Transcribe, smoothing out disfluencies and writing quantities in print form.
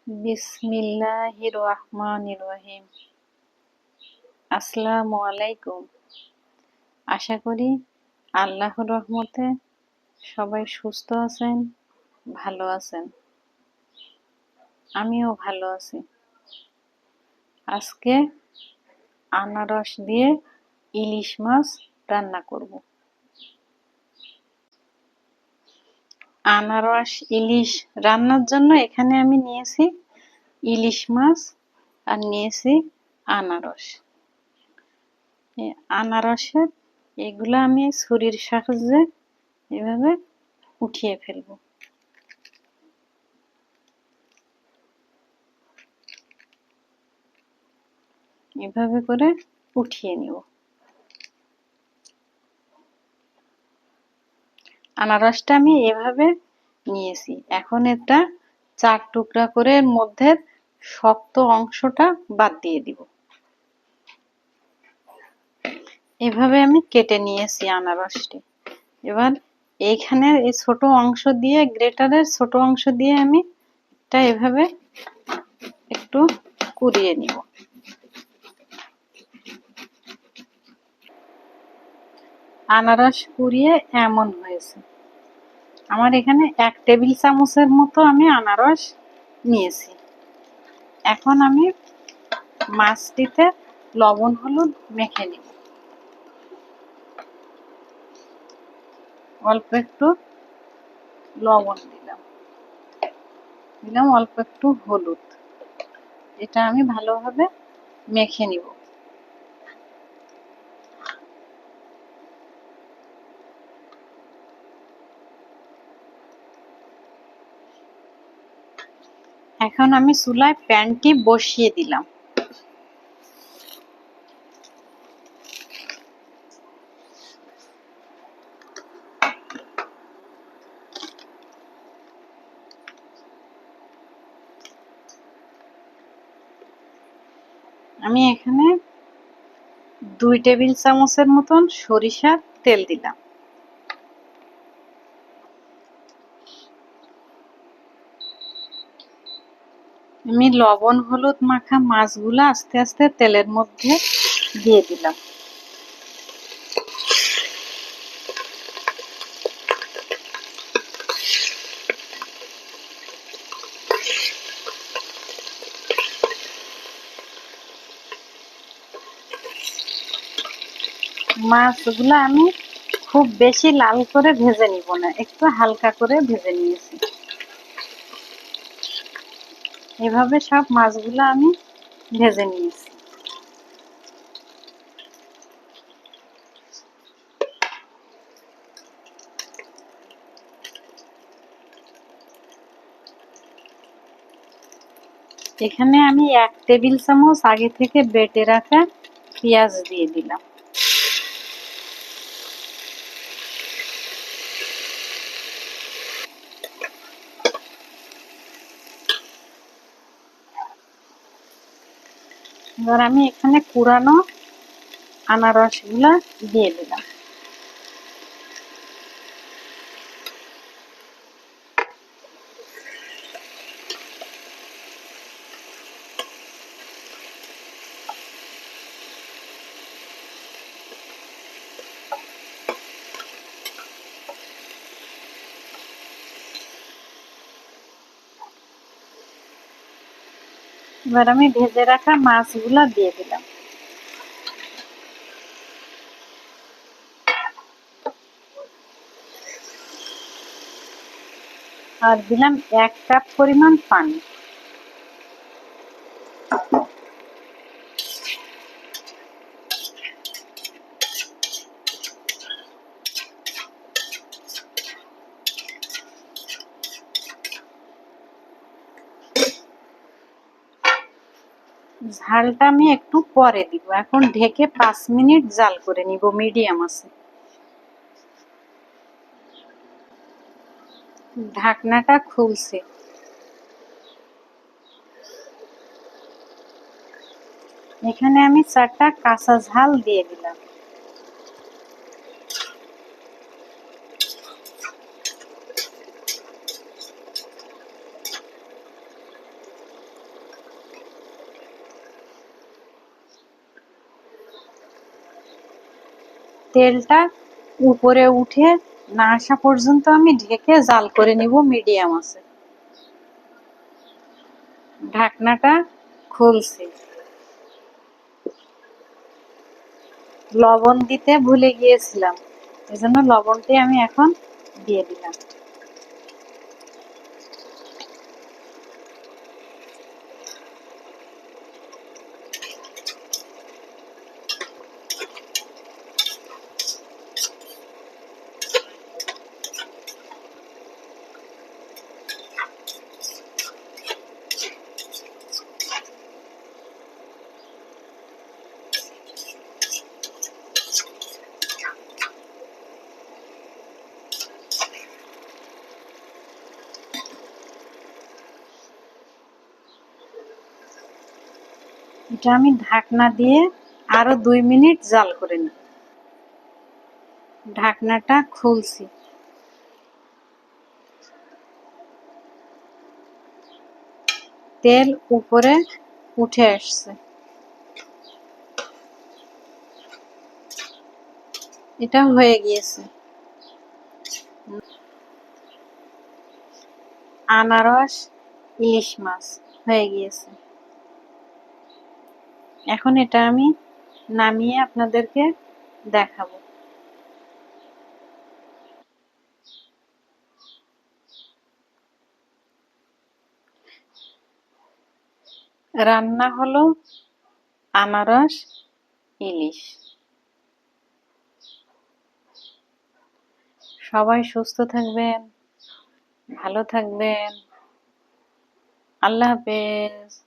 বিসমিল্লাহির রহমানির রহিম। আসসালামু আলাইকুম। আশা করি আল্লাহর রহমতে সবাই সুস্থ আছেন, ভালো আছেন। আমিও ভালো আছি। আজকে আনারস দিয়ে ইলিশ মাছ রান্না করব। আনারস ইলিশ রান্নার জন্য এখানে আমি নিয়েছি ইলিশ মাছ আর নিয়েছি আনারস। আনারসের এগুলো আমি ছুরির সাহায্যে এভাবে উঠিয়ে ফেলবো। এভাবে করে উঠিয়ে নিব। আনারসটা আমি এভাবে নিয়েছি। এখন এটা 4 টুকরা করে এর মধ্যে শক্ত অংশটা বাদ দিয়ে দিব। এভাবে আমি কেটে নিয়েছি আনারসটি। এবার এইখানে এই ছোট অংশ দিয়ে, গ্রেটারের ছোট অংশ দিয়ে আমি এটা এভাবে একটু কুড়িয়ে নিব। আনারস কুড়িয়ে এমন হয়েছে। আমার এখানে 1 টেবিল চামচের মতো আমি আনারস নিয়েছি। এখন আমি মাছটিতে লবণ হলুদ মেখে নিব। অল্প একটু লবণ দিলাম, অল্প একটু হলুদ। এটা আমি ভালোভাবে মেখে নিব। এখন আমি চুলায় প্যানটি বসিয়ে দিলাম। আমি এখানে 2 টেবিল চামচের মতন সরিষার তেল দিলাম। আমি লবণ হলুদ মাখা মাছগুলো আস্তে আস্তে তেলের মধ্যে দিয়ে দিলাম। মাছগুলো আমি খুব বেশি লাল করে ভেজে নিব না, একটু হালকা করে ভেজে নিয়েছি। এভাবে সব মাছগুলো আমি ভেজে নিয়েছি। এখানে আমি 1 টেবিল চামচ আগে থেকে বেটে রাখা পেঁয়াজ দিয়ে দিলাম। এবার আমি এখানে কুড়ানো আনারসগুলা দিয়ে দিলাম। এবার আমি ভেজে রাখা মাছগুলা দিয়ে দিলাম। আর দিলাম 1 কাপ পরিমাণ পানি। ঝালটা আমি একটু পরে দিব। এখন ঢেকে 5 মিনিট জাল করে নিব মিডিয়াম আছে। ঢাকনাটা খুলছি। এখানে আমি 4টা কাঁচা ঝাল দিয়ে দিলাম। তেলটা উপরে উঠে না আসা পর্যন্ত আমি ঢেকে জাল করে নিব মিডিয়াম আছে। ঢাকনাটা খুলছি। লবণ দিতে ভুলে গিয়েছিলাম, এজন্য লবণটি আমি এখন দিয়ে দিলাম। এটা আমি ঢাকনা দিয়ে আরো 2 মিনিট জাল করে নিই। ঢাকনাটা খুলছি। তেল উপরে উঠে আসছে। এটা হয়ে গিয়েছে। আনারস ইলিশ মাছ হয়ে গিয়েছে। এখন এটা আমি নামিয়ে আপনাদেরকে দেখাবো। রান্না হলো আনারস ইলিশ। সবাই সুস্থ থাকবেন, ভালো থাকবেন। আল্লাহ হাফেজ।